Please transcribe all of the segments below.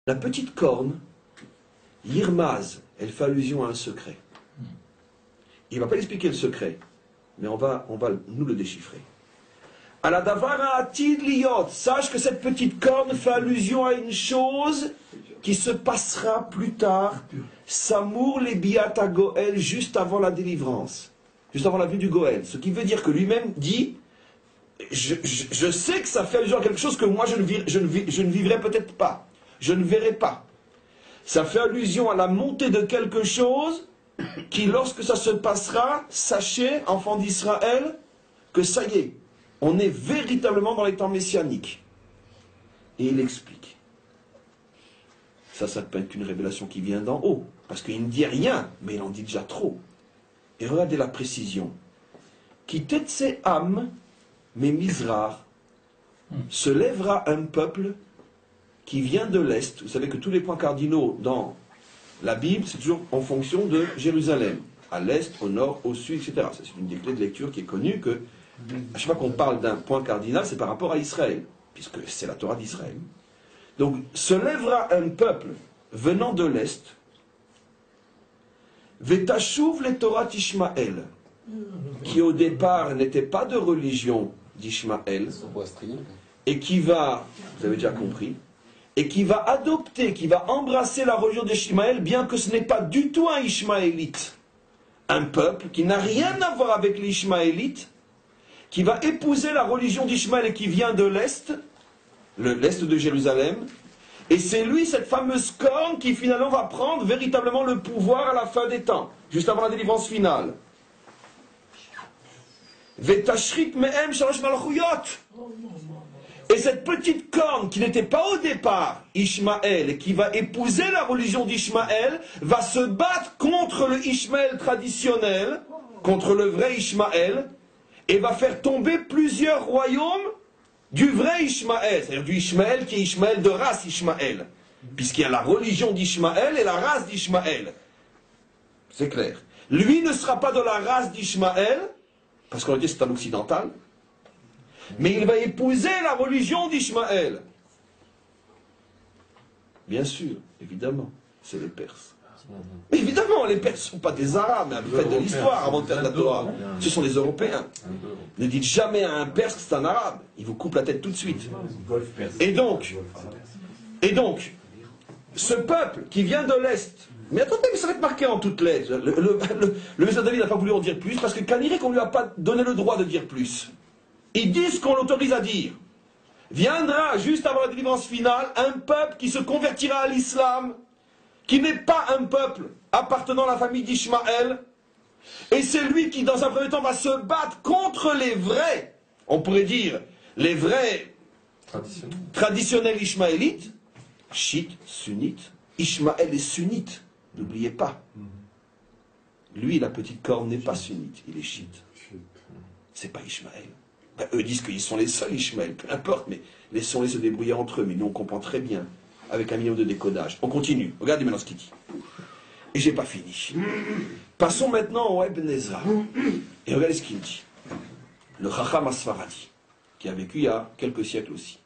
La petite corne, Yirmaz, elle fait allusion à un secret. Il ne va pas expliquer le secret, mais on va nous le déchiffrer. Aladavara atid liot, sache que cette petite corne fait allusion à une chose qui se passera plus tard. Samour les biata Goël, juste avant la délivrance, juste avant la vue du Goël. Ce qui veut dire que lui-même dit, je sais que ça fait allusion à quelque chose que moi je ne vivrai peut-être pas, je ne verrai pas. Ça fait allusion à la montée de quelque chose qui, lorsque ça se passera, sachez, enfants d'Israël, que ça y est, on est véritablement dans les temps messianiques. Et il explique. Ça peut être une révélation qui vient d'en haut, parce qu'il ne dit rien, mais il en dit déjà trop. Et regardez la précision. Qui tetse âme, mais misrar, se lèvera un peuple qui vient de l'Est. Vous savez que tous les points cardinaux dans la Bible, c'est toujours en fonction de Jérusalem. À l'Est, au Nord, au Sud, etc. Ça, c'est une des clés de lecture qui est connue que à chaque fois qu'on parle d'un point cardinal, c'est par rapport à Israël, puisque c'est la Torah d'Israël. Donc, se lèvera un peuple venant de l'Est, Vetashuv les Torah d'Ishmaël, qui au départ n'était pas de religion d'Ishmaël, et qui va, vous avez déjà compris, et qui va adopter, qui va embrasser la religion d'Ishmaël, bien que ce n'est pas du tout un Ishmaélite. Un peuple qui n'a rien à voir avec les Ishmaélites, qui va épouser la religion d'Ishmaël et qui vient de l'Est, l'Est de Jérusalem, et c'est lui, cette fameuse corne, qui finalement va prendre véritablement le pouvoir à la fin des temps, juste avant la délivrance finale. Vetashrit mehem shalosh malchuyot. Et cette petite corne qui n'était pas au départ Ishmaël et qui va épouser la religion d'Ishmaël va se battre contre le Ishmaël traditionnel, contre le vrai Ishmaël, et va faire tomber plusieurs royaumes du vrai Ishmaël, c'est-à-dire du Ishmaël qui est Ishmaël de race Ishmaël, puisqu'il y a la religion d'Ishmaël et la race d'Ishmaël. C'est clair. Lui ne sera pas de la race d'Ishmaël, parce qu'on a dit c'est un occidental, mais il va épouser la religion d'Ishmaël. Bien sûr, évidemment, c'est les Perses. Mais évidemment, les Perses ne sont pas des Arabes, mais faites de l'histoire avant de faire de la Torah. Ce sont des Européens. Ne dites jamais à un Perse que c'est un Arabe. Il vous coupe la tête tout de suite. Et donc, ce peuple qui vient de l'Est, mais attendez, mais ça va être marqué en toutes lettres. Le Messiah David n'a pas voulu en dire plus, parce que Kaniré qu'on ne lui a pas donné le droit de dire plus. Il dit ce qu'on l'autorise à dire. Viendra, juste avant la délivrance finale, un peuple qui se convertira à l'islam, qui n'est pas un peuple appartenant à la famille d'Ishmaël, et c'est lui qui, dans un premier temps, va se battre contre les vrais, on pourrait dire, les vrais traditionnels ishmaélites, chiites, sunnites. Ishmaël est sunnite, n'oubliez pas. Lui, la petite corne, n'est pas sunnite, il est chiite. C'est pas Ishmaël. Ben, eux disent qu'ils sont les seuls Ishmaël, peu importe, mais laissons-les se débrouiller entre eux, mais nous on comprend très bien, avec un million de décodage. On continue, regardez maintenant ce qu'il dit. Et j'ai pas fini. Passons maintenant au Ibn Ezra. Et regardez ce qu'il dit. Le Chacham Asfaradi, qui a vécu il y a quelques siècles aussi.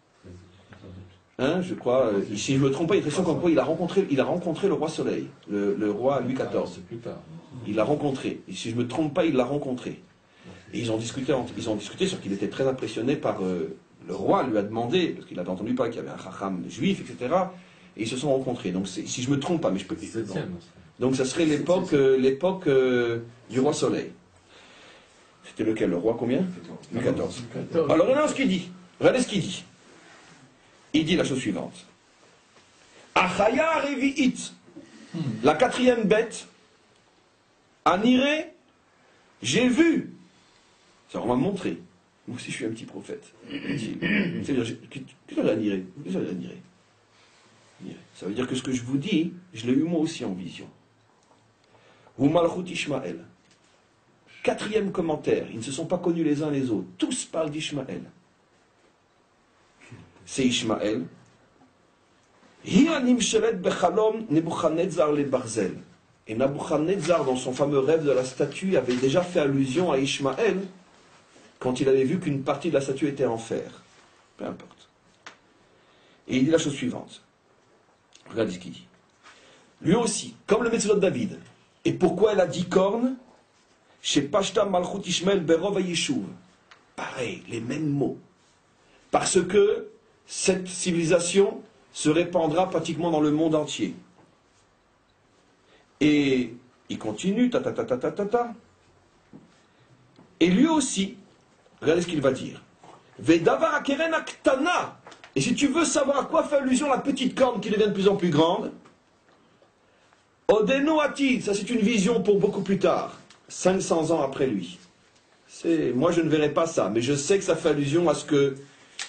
Hein, je crois, si je ne me trompe pas, il est très comme quoi il a rencontré le roi Soleil, le roi Louis XIV. Il l'a rencontré. Et si je ne me trompe pas, il l'a rencontré. Et ils ont discuté sur qu'il était très impressionné par... le roi lui a demandé, parce qu'il avait entendu parler qu'il y avait un Chacham juif, etc. Et ils se sont rencontrés. Donc si je ne me trompe pas, mais je peux... Donc ça serait l'époque du roi Soleil. C'était lequel? Le roi combien? Louis XIV. Alors regardez ce qu'il dit. Regardez ce qu'il dit. Il dit la chose suivante. Achaya Revi'it, la quatrième bête, Aniré, j'ai vu. Ça, on m'a montré. Moi aussi, je suis un petit prophète. Qu'est-ce que ça Aniré? Ça veut dire que ce que je vous dis, je l'ai eu moi aussi en vision. Ou Malchut Ishmaël. Quatrième commentaire, ils ne se sont pas connus les uns les autres. Tous parlent d'Ishmaël. C'est Ishmaël. Et Nabuchodonosor, dans son fameux rêve de la statue, avait déjà fait allusion à Ishmaël quand il avait vu qu'une partie de la statue était en fer. Peu importe. Et il dit la chose suivante. Regardez ce qu'il dit. Lui aussi, comme le Metzilot de David. Et pourquoi elle a 10 cornes? Chez Pashta Malchut Ishmael Berov Yeshuv. Pareil, les mêmes mots. Parce que cette civilisation se répandra pratiquement dans le monde entier. Et il continue, Et lui aussi, regardez ce qu'il va dire. Vedavar akeren aktana. Et si tu veux savoir à quoi fait allusion la petite corne qui devient de plus en plus grande, Odeno Ati, ça c'est une vision pour beaucoup plus tard, 500 ans après lui. Moi je ne verrai pas ça, mais je sais que ça fait allusion à ce que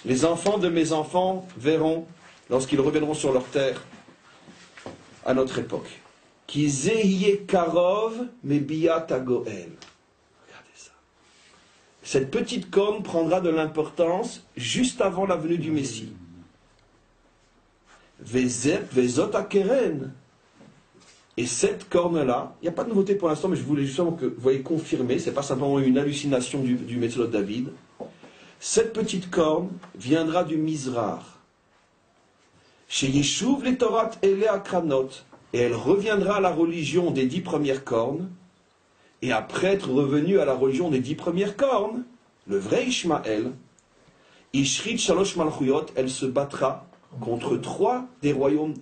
les enfants de mes enfants verront lorsqu'ils reviendront sur leur terre à notre époque. Ki zehiye karov mebiyat hagoel. Regardez ça. Cette petite corne prendra de l'importance juste avant la venue du Messie. Vezot akeren. Et cette corne-là, il n'y a pas de nouveauté pour l'instant, mais je voulais justement que vous voyez confirmer, ce n'est pas simplement une hallucination du Metzilot de David. Cette petite corne viendra du Mizrar. Chez Yeshuv les Torah et les Akranot. Et elle reviendra à la religion des 10 premières cornes. Et après être revenue à la religion des 10 premières cornes, le vrai Ishmaël, Ishrit Shalosh Malchuyot, elle se battra contre 3 des royaumes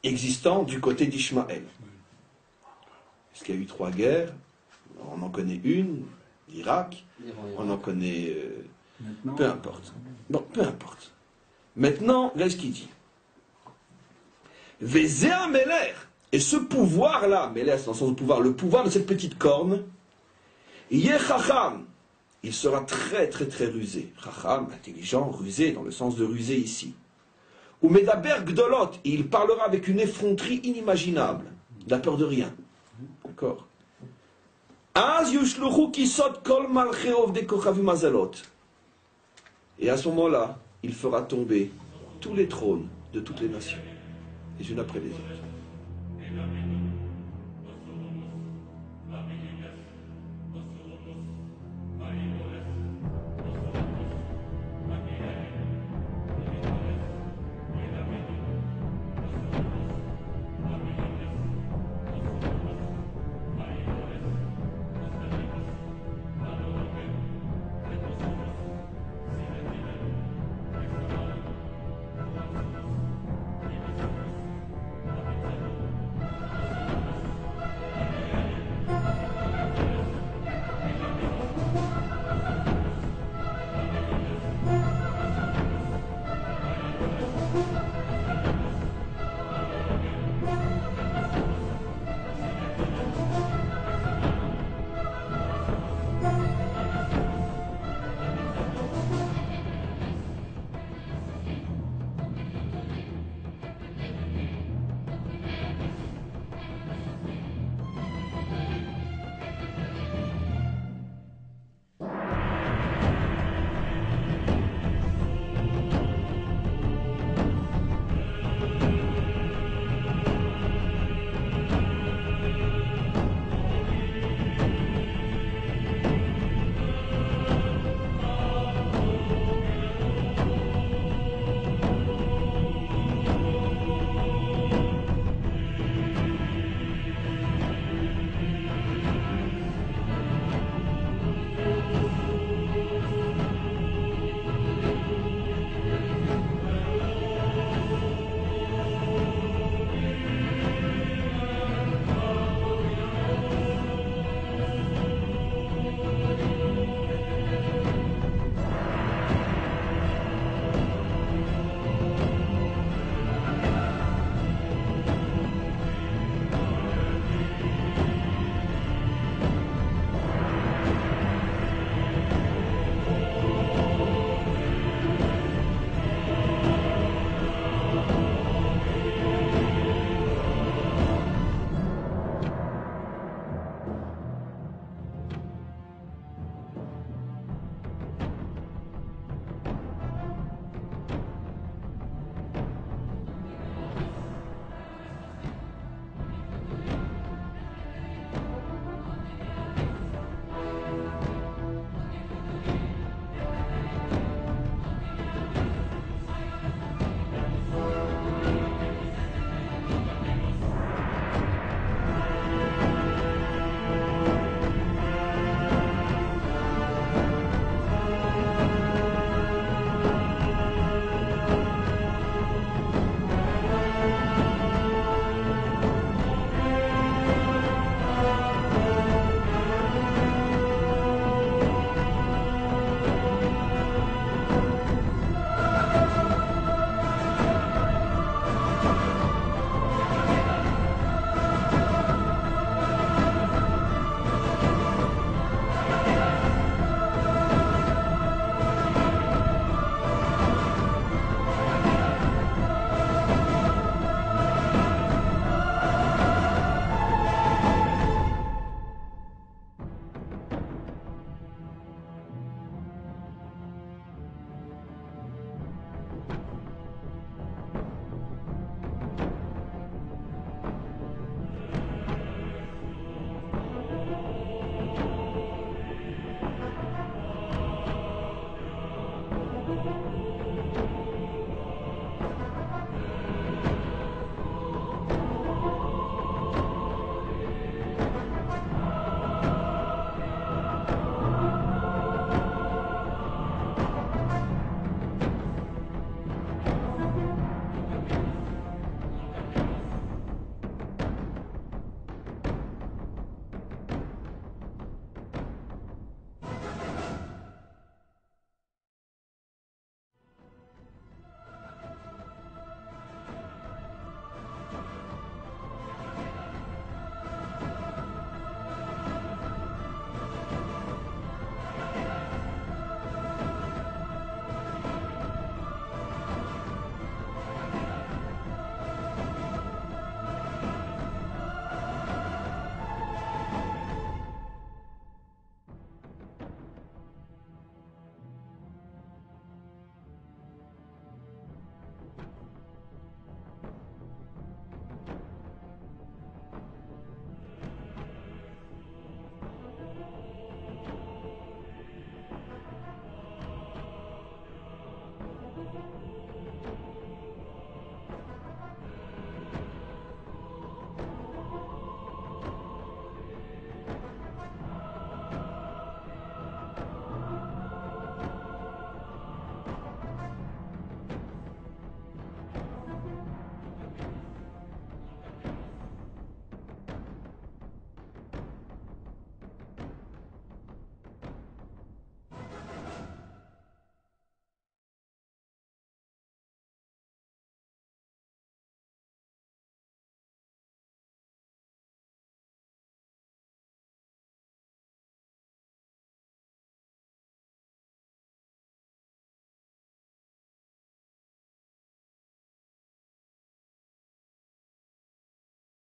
existants du côté d'Ishmaël. Parce qu'il y a eu 3 guerres, on en connaît une, l'Irak, on en connaît... peu importe. Bon, peu importe. Maintenant, regardez ce qu'il dit. Vézéa Meler, et ce pouvoir-là, Meler c'est dans le sens de pouvoir, le pouvoir de cette petite corne, Yechacham, il sera très très très rusé. Chacham, intelligent, rusé, dans le sens de rusé ici. Ou Medaber Gdolot, et il parlera avec une effronterie inimaginable. Il n'a peur de rien. D'accord. Az yushluchu kisot kol malcheov de kochavim azalot. Et à ce moment-là, il fera tomber tous les trônes de toutes les nations, les unes après les autres.